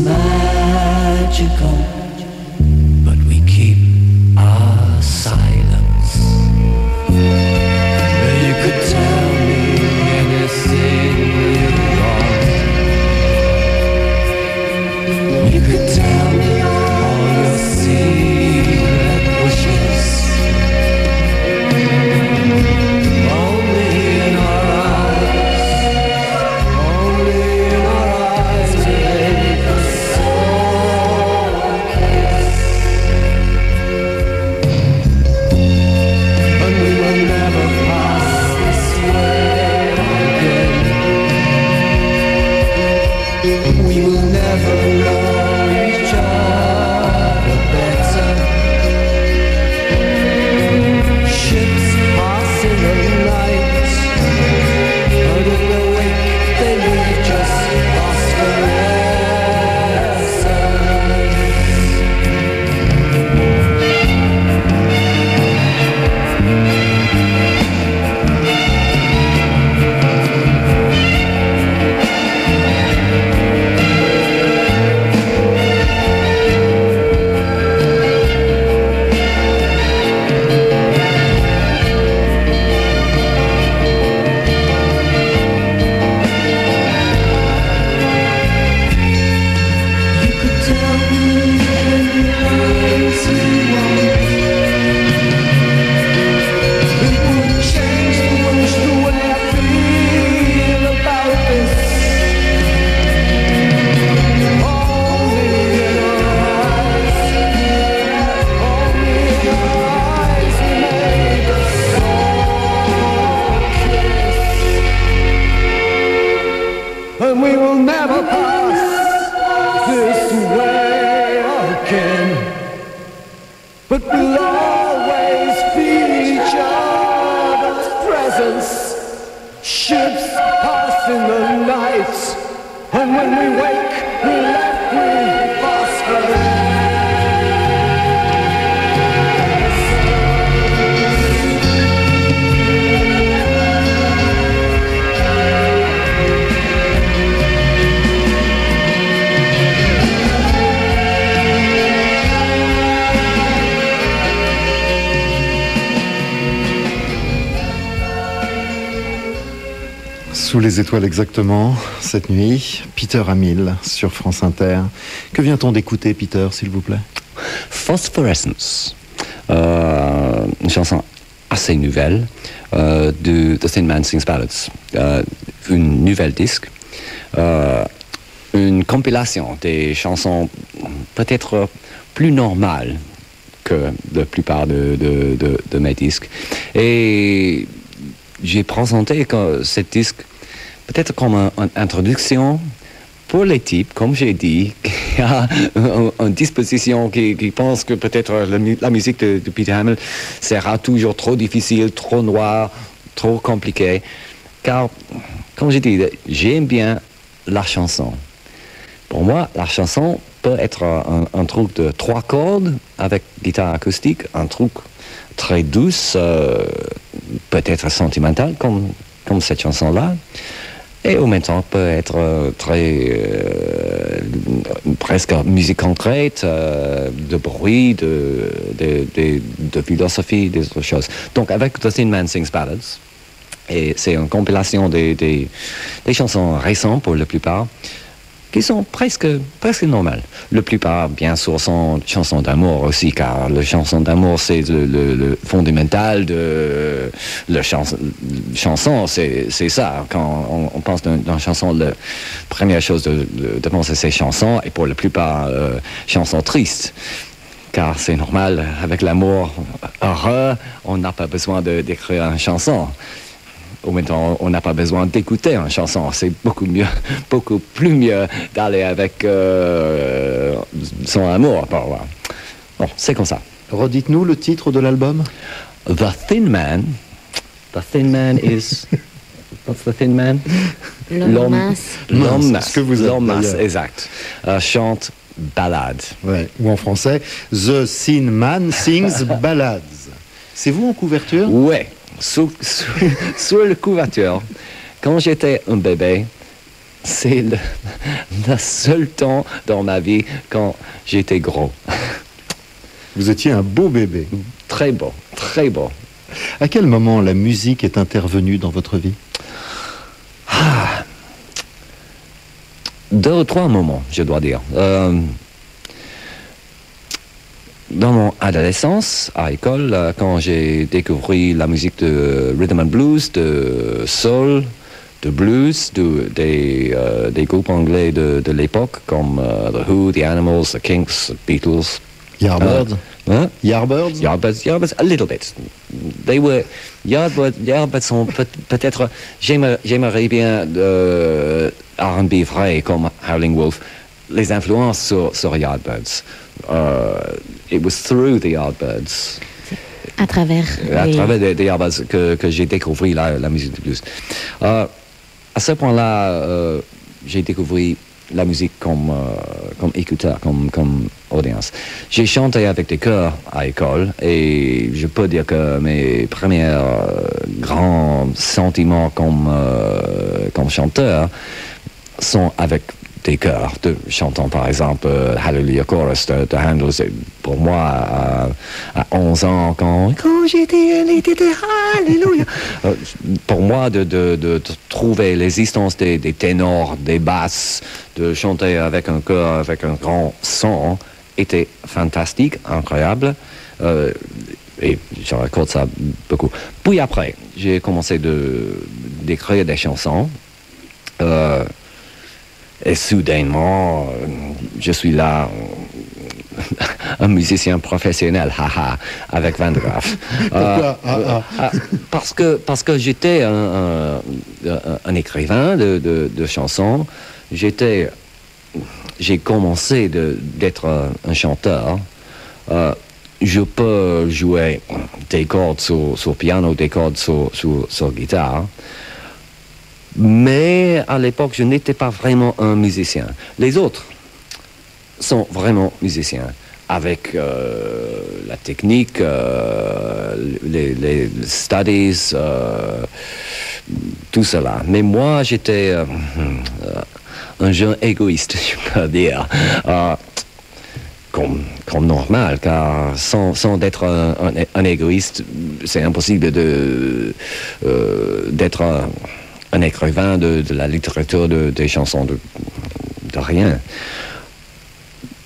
magical, but we keep our silence. You could tell me anything wrong. You could tell me all your secret wishes. Only in our eyes, only in our eyes, make the soul kiss. But we will never pass this way again. We will never know each other better. Ships pass in the night, but in the wake they leave just and we will never pass this way again. But we'll always feel each other's presence. Ships pass in the night, and when we wake, we're left with phosphorus. Sous les étoiles exactement, cette nuit, Peter Hammill sur France Inter. Que vient-on d'écouter, Peter, s'il vous plaît? Phosphorescence, une chanson assez nouvelle de The Thin Man Sings Ballads, une nouvelle disque, une compilation des chansons peut-être plus normales que la plupart de mes disques. Et j'ai présenté cette disque peut-être comme une introduction pour les types, comme j'ai dit, qui a une disposition qui pense que peut-être la musique de Peter Hammill sera toujours trop difficile, trop noire, trop compliquée. Car, comme j'ai dit, j'aime bien la chanson. Pour moi, la chanson peut être un truc de 3 cordes avec guitare acoustique, un truc très douce, peut-être sentimental comme cette chanson-là, et en même temps peut être presque musique concrète, de bruit, de philosophie, des autres choses. Donc avec The Thin Man Sings Ballads, et c'est une compilation des chansons récentes pour la plupart, qui sont presque normales. La plupart, bien sûr, sont chansons d'amour aussi, car la chanson d'amour, c'est le fondamental de la chanson. C'est ça. Quand on pense d'une chanson, la première chose de penser, c'est chanson, et pour la plupart, chansons tristes. Car c'est normal, avec l'amour heureux, on n'a pas besoin d'écrire une chanson. Au même temps, on n'a pas besoin d'écouter une chanson. C'est beaucoup plus mieux d'aller avec son amour. Bon, c'est comme ça. Redites-nous le titre de l'album. The Thin Man. The Thin Man is... What's the Thin Man? L'homme mince. L'homme mince. Ce que vous êtes, L'homme mince, d'ailleurs. exact. Chante ballade. Ouais. Ou en français, The Thin Man Sings Ballads. C'est vous en couverture? Ouais. Sur la couverture, quand j'étais un bébé, c'est le seul temps dans ma vie quand j'étais gros. Vous étiez un beau bébé. Très beau, très beau. À quel moment la musique est intervenue dans votre vie? Deux ou trois moments, je dois dire. Dans mon adolescence, à l'école, quand j'ai découvert la musique de rhythm and blues, de soul, de blues, des groupes anglais de l'époque, comme The Who, The Animals, The Kinks, The Beatles. Yardbirds? Yardbirds? Yardbirds, a little bit. Yardbirds sont peut-être, j'aimerais bien R&B vrai comme Howling Wolf, les influences sur Yardbirds. It was through the Yardbirds. À travers des Yardbirds que j'ai découvert la musique de blues. À ce point-là, j'ai découvert la musique comme écouteur, comme audience. J'ai chanté avec des chœurs à l'école et je peux dire que mes premiers grands sentiments comme chanteur sont avec des chœurs, chantant par exemple Hallelujah Chorus de Handel. Pour moi, à 11 ans, quand j'étais Hallelujah, pour moi, de trouver l'existence des ténors, des basses, de chanter avec un chœur, avec un grand son, était fantastique, incroyable. Et je raconte ça beaucoup. Puis après, j'ai commencé d'écrire des chansons. Et soudainement, je suis là, un musicien professionnel, haha, avec Van de Graaff. Pourquoi Parce que j'étais un écrivain de chansons. J'ai commencé d'être un chanteur. Je peux jouer des cordes sur piano, des cordes sur guitare. Mais à l'époque, je n'étais pas vraiment un musicien. Les autres sont vraiment musiciens, avec la technique, les studies, tout cela. Mais moi, j'étais un jeune égoïste, je peux dire, comme normal, car sans être un égoïste, c'est impossible d'être un écrivain de la littérature, des chansons, de rien.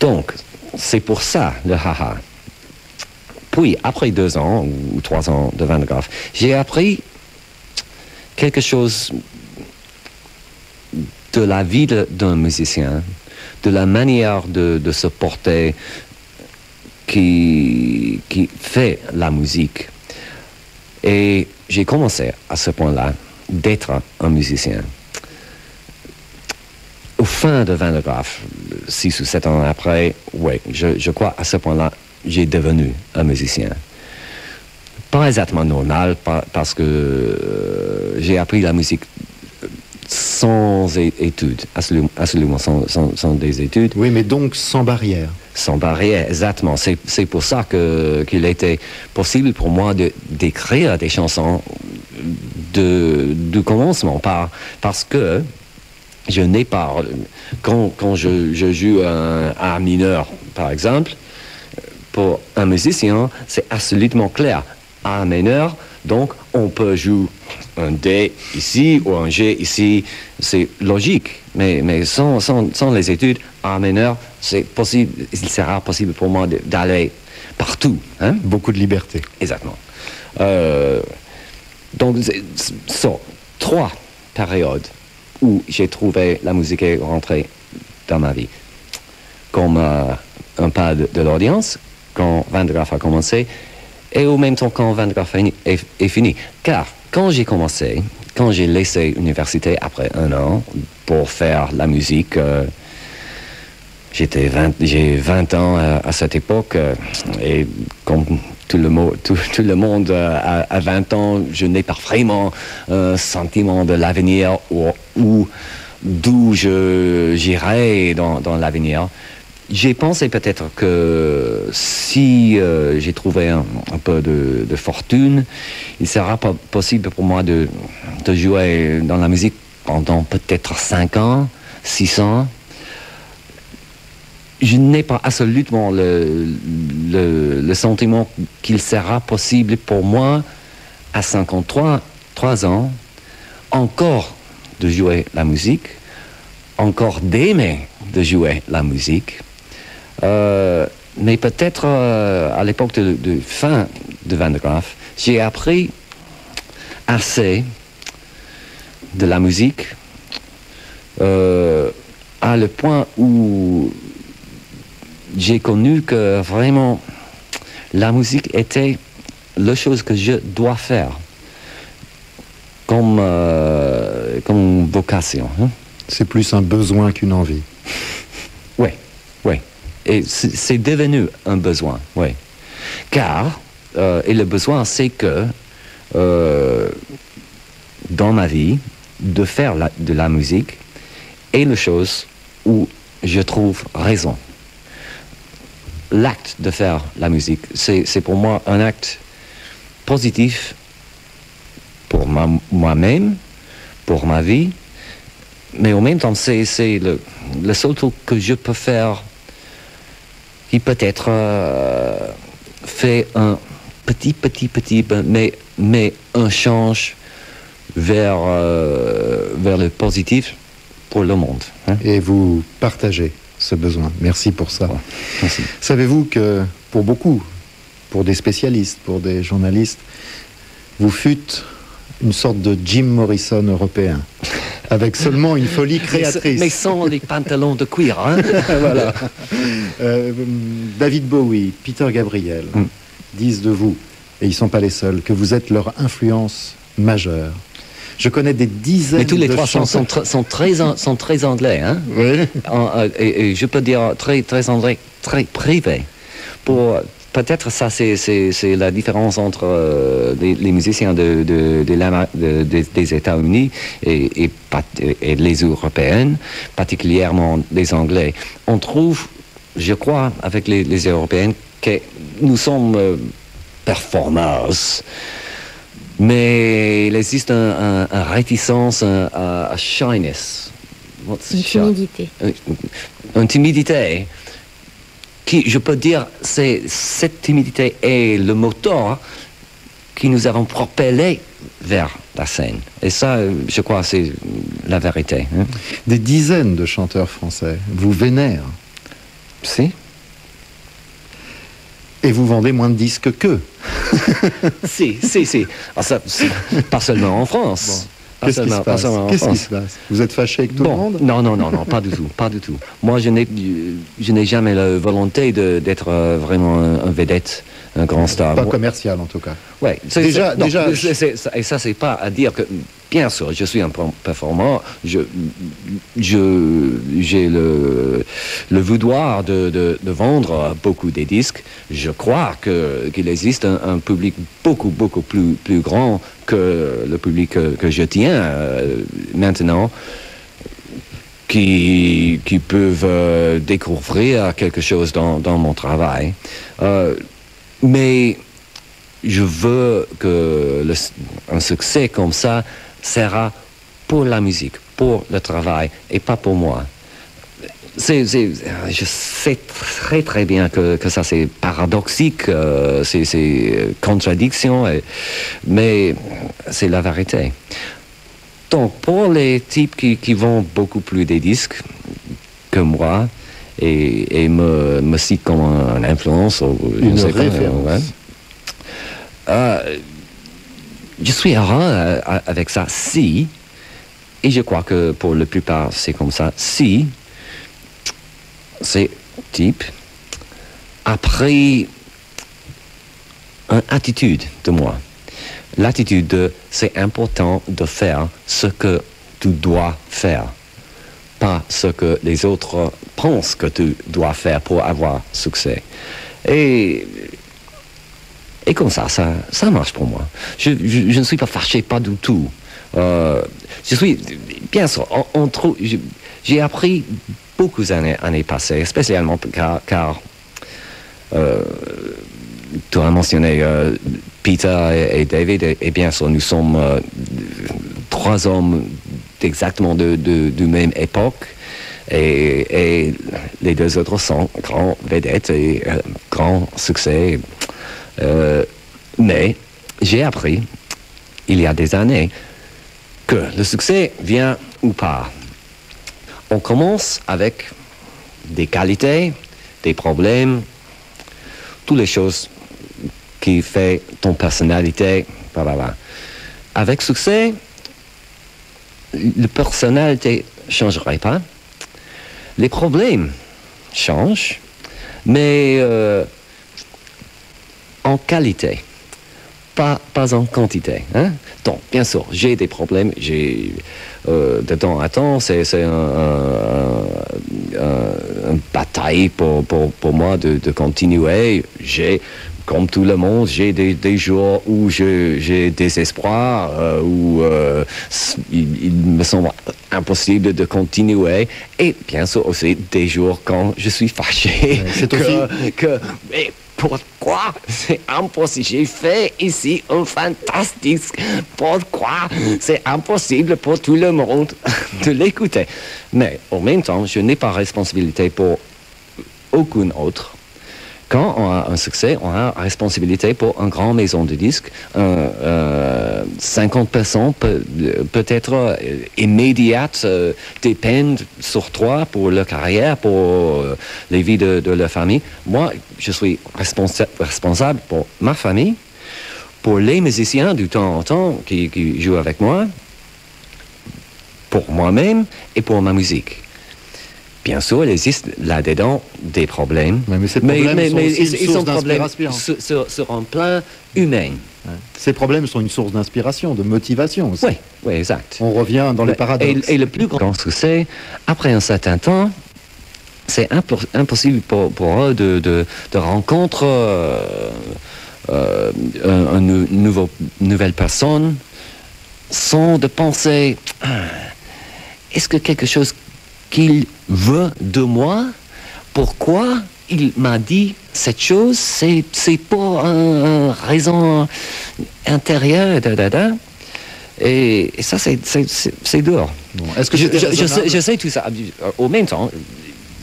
Donc, c'est pour ça, le haha. Puis, après 2 ans ou 3 ans de Van de Graaff, j'ai appris quelque chose de la vie d'un musicien, de la manière de se porter qui fait la musique. Et j'ai commencé à ce point-là d'être un musicien. Au fin de Van de Graaff, 6 ou 7 ans après, oui, je crois à ce point-là, j'ai devenu un musicien. Pas exactement normal, parce que j'ai appris la musique sans études, absolument sans des études. Oui, mais donc sans barrière. Sans barrière, exactement. C'est pour ça qu'il était possible pour moi d'écrire des chansons du commencement, parce que je n'ai pas... Quand je joue un A mineur, par exemple, pour un musicien, c'est absolument clair. A mineur, donc on peut jouer un D ici ou un G ici, c'est logique. Mais sans les études, A mineur, il sera possible pour moi d'aller partout. Hein? Beaucoup de liberté. Exactement. Donc, ce sont 3 périodes où j'ai trouvé la musique rentrer dans ma vie. Comme un pas de l'audience, quand Van de Graaff a commencé, et au même temps quand Van de Graaff est fini. Car quand j'ai commencé, quand j'ai laissé l'université après 1 an pour faire la musique, j'ai 20 ans à cette époque, et comme tout le monde à 20 ans, je n'ai pas vraiment un sentiment de l'avenir ou d'où j'irai dans l'avenir. J'ai pensé peut-être que si j'ai trouvé un peu de fortune, il sera pas possible pour moi de jouer dans la musique pendant peut-être 5 ans, 6 ans. Je n'ai pas absolument le sentiment qu'il sera possible pour moi, à 53 ans, encore de jouer la musique, encore d'aimer de jouer la musique. Mais peut-être à l'époque de fin de Van der Graaf, j'ai appris assez de la musique à le point où j'ai connu que vraiment la musique était la chose que je dois faire comme vocation. Hein? C'est plus un besoin qu'une envie. Oui, oui. Et c'est devenu un besoin, oui. Car, et le besoin, c'est que dans ma vie, de faire de la musique est la chose où je trouve raison. L'acte de faire la musique, c'est pour moi un acte positif pour moi-même, pour ma vie, mais en même temps, c'est le seul truc que je peux faire qui peut-être fait un petit, mais un change vers le positif pour le monde. Hein? Et vous partagez ce besoin. Merci pour ça. Ouais, merci. Savez-vous que pour beaucoup, pour des spécialistes, pour des journalistes, vous fûtes une sorte de Jim Morrison européen, avec seulement une folie créatrice. Mais sans les pantalons de cuir. Hein? Voilà. David Bowie, Peter Gabriel disent de vous, et ils ne sont pas les seuls, que vous êtes leur influence majeure. Je connais des dizaines de mais tous les trois chanteurs... sont très anglais. Hein? Oui. Et je peux dire très anglais, très privé. Peut-être ça, c'est la différence entre les musiciens des États-Unis et les Européennes, particulièrement les Anglais. On trouve, je crois, avec les Européennes, que nous sommes performers, mais il existe une réticence, un shyness. Une timidité. Une timidité qui, je peux dire, cette timidité est le moteur qui nous avons propellé vers la scène. Et ça, je crois, c'est la vérité. Hein? Des dizaines de chanteurs français vous vénèrent. Si. Et vous vendez moins de disques qu'eux. Si. Ah, ça, pas seulement en France. Bon. Qu'est-ce qui se passe? Vous êtes fâché avec tout le monde? Non, pas du tout. Moi, je n'ai jamais la volonté d'être vraiment un vedette, un grand star. Pas commercial, en tout cas. Ouais, déjà. Et ça, c'est pas à dire que, bien sûr, je suis un performant. J'ai le vouloir de vendre beaucoup des disques. Je crois qu'il existe un public beaucoup plus grand que le public que je tiens maintenant, qui peuvent découvrir quelque chose dans mon travail. Mais je veux que un succès comme ça sera pour la musique, pour le travail, et pas pour moi. Je sais très bien que ça c'est paradoxique, c'est contradiction, mais c'est la vérité. Donc pour les types qui vendent beaucoup plus des disques que moi et me citent comme une influence, une référence. Je suis heureux avec ça si, et je crois que pour la plupart c'est comme ça, si ces types a pris une attitude de moi. L'attitude de c'est important de faire ce que tu dois faire, pas ce que les autres pensent que tu dois faire pour avoir succès. Et comme ça marche pour moi. Je ne suis pas fâché, pas du tout. Je suis, bien sûr, j'ai appris beaucoup d'années passées, spécialement car tu as mentionné Peter et David, et bien sûr, nous sommes trois hommes exactement de même époque. Et les deux autres sont grands vedettes et grands succès. Mais j'ai appris, il y a des années, que le succès vient ou pas. On commence avec des qualités, des problèmes, toutes les choses qui font ton personnalité. Blablabla. Avec succès, la personnalité ne changerait pas. Les problèmes changent, mais en qualité, pas en quantité. Hein? Donc, bien sûr, j'ai des problèmes. De temps à temps, c'est une bataille pour moi de continuer. Comme tout le monde, j'ai des jours où j'ai des espoirs, où il me semble impossible de continuer. Et bien sûr aussi des jours quand je suis fâché. Mais pourquoi c'est impossible? J'ai fait ici un fantastique. Pourquoi c'est impossible pour tout le monde de l'écouter? Mais en même temps, je n'ai pas responsabilité pour aucun autre. Quand on a un succès, on a responsabilité pour une grande maison de disques. 50 personnes peut-être immédiates dépendent sur toi pour leur carrière, pour les vies de leur famille. Moi, je suis responsable pour ma famille, pour les musiciens du temps en temps qui jouent avec moi, pour moi-même et pour ma musique. Bien sûr, il existe là-dedans des problèmes, mais ces problèmes sont aussi une source d'inspiration. Sur un plan humain. Ouais. Ces problèmes sont une source d'inspiration, de motivation aussi. Oui, exact. On revient dans les paradoxes. Et le plus grand succès, après un certain temps, c'est impossible pour eux de rencontrer une nouvelle personne sans de penser, est-ce que quelque chose qu'il veut de moi, pourquoi il m'a dit cette chose, c'est pour une raison intérieure, Et ça, c'est dur. Bon, est-ce que je sais tout ça. Au même temps,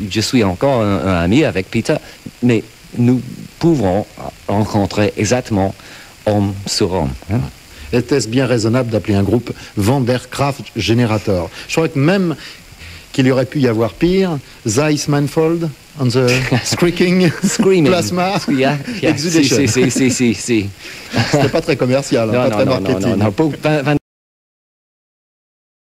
je suis encore un ami avec Peter, mais nous pouvons rencontrer exactement homme sur homme. Hein? Était-ce bien raisonnable d'appeler un groupe Vanderkraft Generator? Je crois que même qu'il y aurait pu y avoir pire, Zeiss Manfold on the Screaming Plasma Exudation. Si. C'était pas très commercial, pas très marketing. Non.